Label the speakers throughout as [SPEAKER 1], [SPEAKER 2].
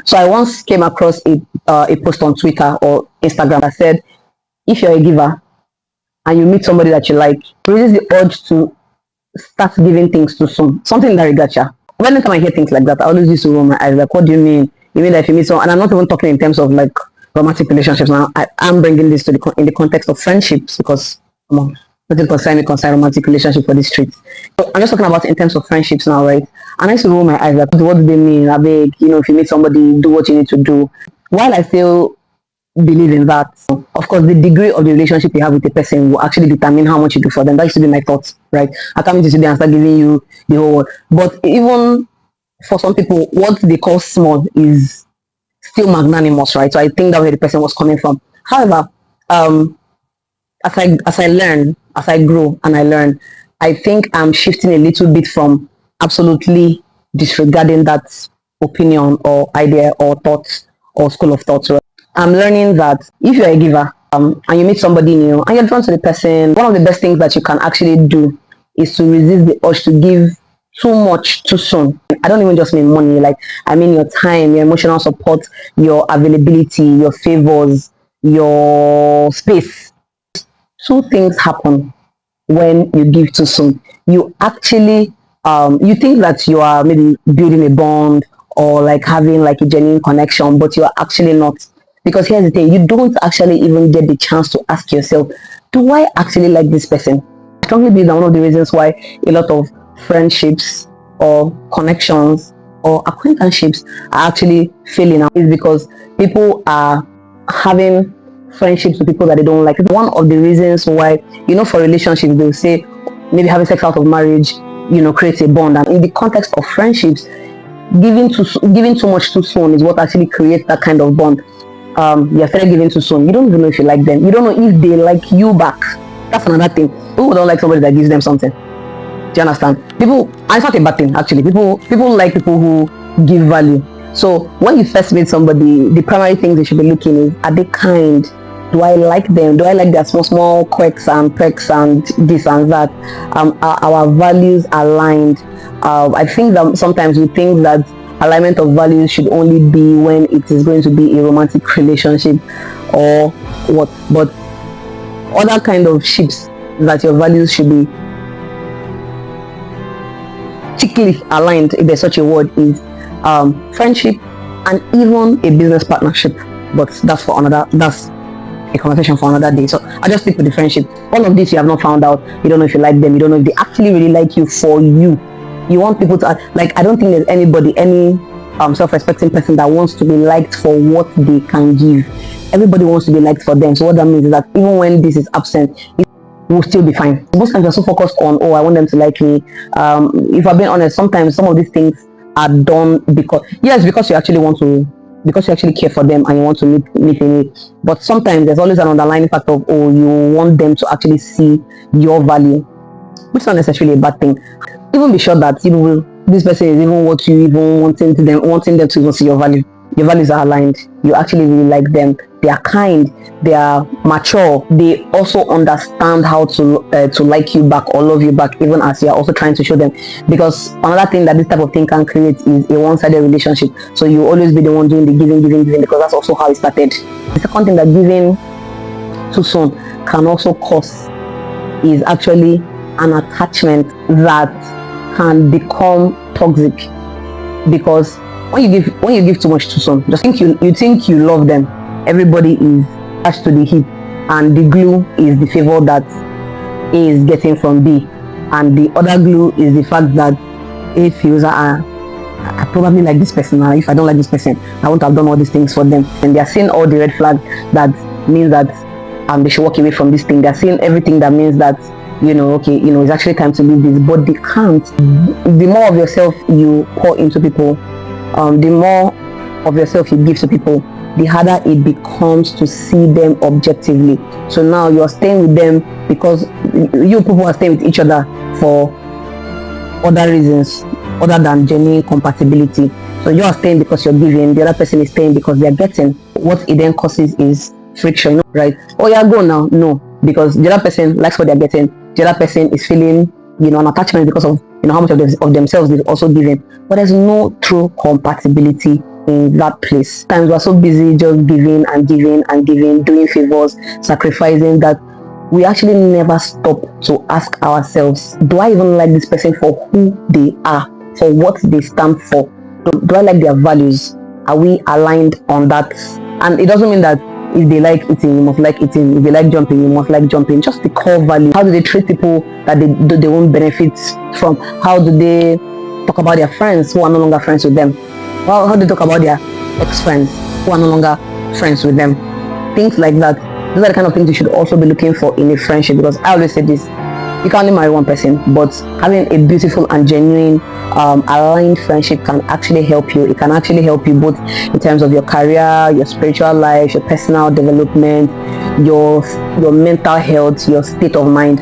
[SPEAKER 1] So I once came across a post on Twitter or Instagram that said, if you're a giver and you meet somebody that you like, raises the urge to start giving things too soon. Something in that regard, yeah. Whenever I hear things like that, I always used to roll my eyes like, what do you mean? You mean that if you meet someone, and I'm not even talking in terms of like romantic relationships now. I'm bringing this to in the context of friendships because come on, nothing concern romantic relationship for the streets. So I'm just talking about in terms of friendships now, right? And I used to roll my eyes like, what do they mean? I beg, if you meet somebody, do what you need to do. While I still believe in that, of course, the degree of the relationship you have with the person will actually determine how much you do for them. That used to be my thoughts, right? I can't meet you today and start giving you the whole world. But even for some people, what they call small is still magnanimous, right? So I think that's where the person was coming from. However, as I learn, as I grow and I learn, I think I'm shifting a little bit from absolutely disregarding that opinion or idea or thought or school of thought. Right? I'm learning that if you're a giver and you meet somebody new and you're drawn to the person, one of the best things that you can actually do is to resist the urge to give too much too soon. I don't even just mean money, like I mean your time, your emotional support, your availability, your favors, your space. Two things happen when you give too soon. You actually you think that you are maybe building a bond or like having like a genuine connection, but you are actually not. Because here's the thing, you don't actually even get the chance to ask yourself, do I actually like this person? I strongly believe that one of the reasons why a lot of friendships or connections or acquaintanceships are actually failing out is because people are having friendships with people that they don't like. It's one of the reasons why, for relationships, they'll say maybe having sex out of marriage, creates a bond. And in the context of friendships, giving too much too soon is what actually creates that kind of bond. You're started giving too soon. You don't even know if you like them. You don't know if they like you back. That's another thing. People don't like somebody that gives them something. Do you understand? People, and it's not a bad thing actually. People like people who give value. So when you first meet somebody, the primary things they should be looking is, are they kind? Do I like them? Do I like their small quirks and perks and this and that? Are our values aligned? I think that sometimes we think that alignment of values should only be when it is going to be a romantic relationship or what, but other kind of ships that your values should be thickly aligned, if there's such a word, is friendship and even a business partnership. But that's a conversation for another day. So I just stick with the friendship. All of this you have not found out. You don't know if you like them. You don't know if they actually really like you for you. You want people to like. I don't think there's any self-respecting person that wants to be liked for what they can give. Everybody wants to be liked for them. So what that means is that even when this is absent, it will still be fine. Most times you're so focused on, I want them to like me. If I'm being honest, sometimes some of these things are done because you actually want to, because you actually care for them and you want to meet in it. But sometimes there's always an underlying factor of, you want them to actually see your value, which is not necessarily a bad thing. Even be sure that this person is even what you even wanting them to even see your value. Your values are aligned. You actually really like them. They are kind. They are mature. They also understand how to like you back or love you back, even as you are also trying to show them. Because another thing that this type of thing can create is a one-sided relationship. So you always be the one doing the giving, because that's also how it started. The second thing that giving too soon can also cause is actually an attachment that can become toxic. Because when you give too much too soon, just think you love them. Everybody is attached to the hip, and the glue is the favor that A is getting from B, and the other glue is the fact that A feels I probably like this person now. If I don't like this person, I won't have done all these things for them. And they are seeing all the red flags that means that they should walk away from this thing. They are seeing everything that means that it's actually time to leave this, but they can't. The more of yourself you pour into people, the more of yourself you give to people, the harder it becomes to see them objectively. So now you are staying with them because you people are staying with each other for other reasons other than genuine compatibility. So you are staying because you're giving, the other person is staying because they're getting. What it then causes is friction, right? Oh yeah, go now. No, because the other person likes what they're getting. The other person is feeling, an attachment because of how much of themselves they've also given. But there's no true compatibility in that place. Times we're so busy just giving and giving and giving, doing favors, sacrificing, that we actually never stop to ask ourselves, do I even like this person for who they are, for what they stand for? Do I like their values? Are we aligned on that? And it doesn't mean that if they like eating, you must like eating. If they like jumping, you must like jumping. Just the core value. How do they treat people that they won't benefit from? How do they talk about their friends who are no longer friends with them? How do they talk about their ex-friends who are no longer friends with them? Things like that. Those are the kind of things you should also be looking for in a friendship, because I always say this: you can only marry one person, but having a beautiful and genuine aligned friendship can actually help you. It can actually help you both in terms of your career, your spiritual life, your personal development, your mental health, your state of mind.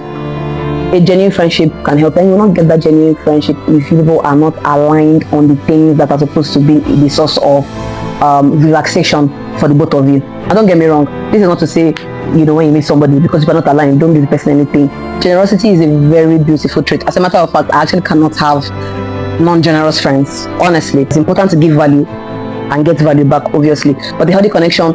[SPEAKER 1] A genuine friendship can help, and you will not get that genuine friendship if people are not aligned on the things that are supposed to be the source of relaxation for the both of you. And don't get me wrong, this is not to say, when you meet somebody, because you are not aligned, don't give the person anything. Generosity is a very beautiful trait. As a matter of fact, I actually cannot have non-generous friends. Honestly, it's important to give value and get value back, obviously, but the healthy connection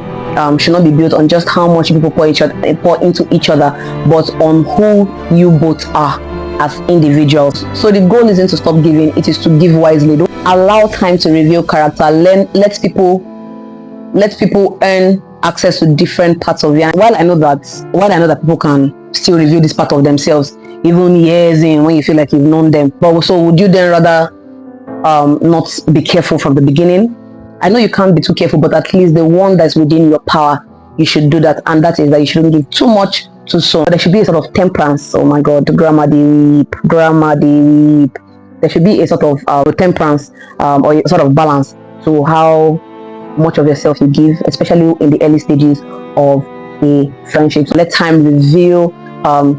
[SPEAKER 1] should not be built on just how much people pour into each other, but on who you both are as individuals. So the goal isn't to stop giving, it is to give wisely. Don't allow time to reveal character. Let people earn access to different parts of you. And while I know that people can still reveal this part of themselves even years in, when you feel like you've known them, but so would you then rather not be careful from the beginning? I know you can't be too careful, but at least the one that's within your power, you should do that, and that is that you shouldn't give too much too soon. But there should be a sort of temperance. Oh my God, grammar deep. There should be a sort of temperance or a sort of balance to how much of yourself you give, especially in the early stages of a friendship. So let time reveal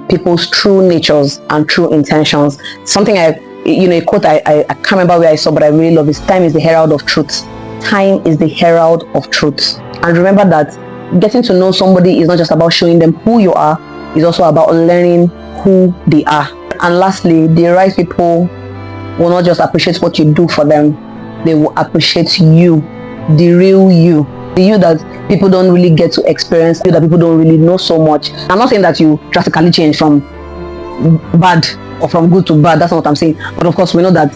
[SPEAKER 1] people's true natures and true intentions. Something a quote I can't remember where I saw, but I really love is, time is the herald of truth. Time is the herald of truth. And remember that getting to know somebody is not just about showing them who you are, it's also about learning who they are. And lastly, the right people will not just appreciate what you do for them, they will appreciate you, the real you, the you that people don't really get to experience, you that people don't really know so much. I'm not saying that you drastically change from bad or from good to bad, that's not what I'm saying, but of course we know that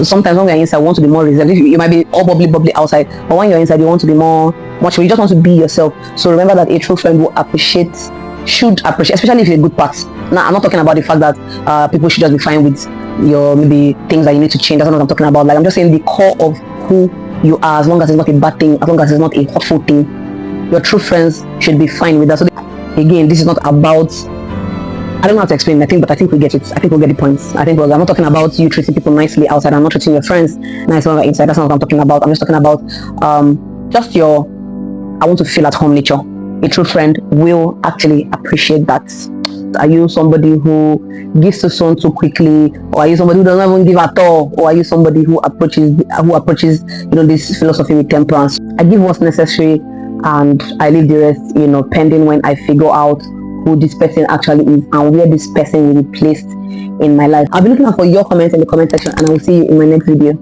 [SPEAKER 1] sometimes when we're inside we want to be more reserved. You might be all bubbly outside, but when you're inside you want to be much more, you just want to be yourself. So remember that a true friend will should appreciate, especially if you're a good part. Now I'm not talking about the fact that people should just be fine with your maybe things that you need to change. That's not what I'm talking about. Like, I'm just saying the core of who you are, as long as it's not a bad thing, as long as it's not a hurtful thing, your true friends should be fine with that. So again, this is not about, I don't know how to explain it, but I think we get it. I think we'll get the points. I'm not talking about you treating people nicely outside. I'm not treating your friends nicely inside. That's not what I'm talking about. I'm just talking about just your I want to feel at home nature. A true friend will actually appreciate that. Are you somebody who gives to someone too quickly, or are you somebody who doesn't even give at all, or are you somebody who approaches this philosophy with temperance? I give what's necessary and I leave the rest pending when I figure out who this person actually is and where this person will be placed in my life. I'll be looking out for your comments in the comment section, and I will see you in my next video.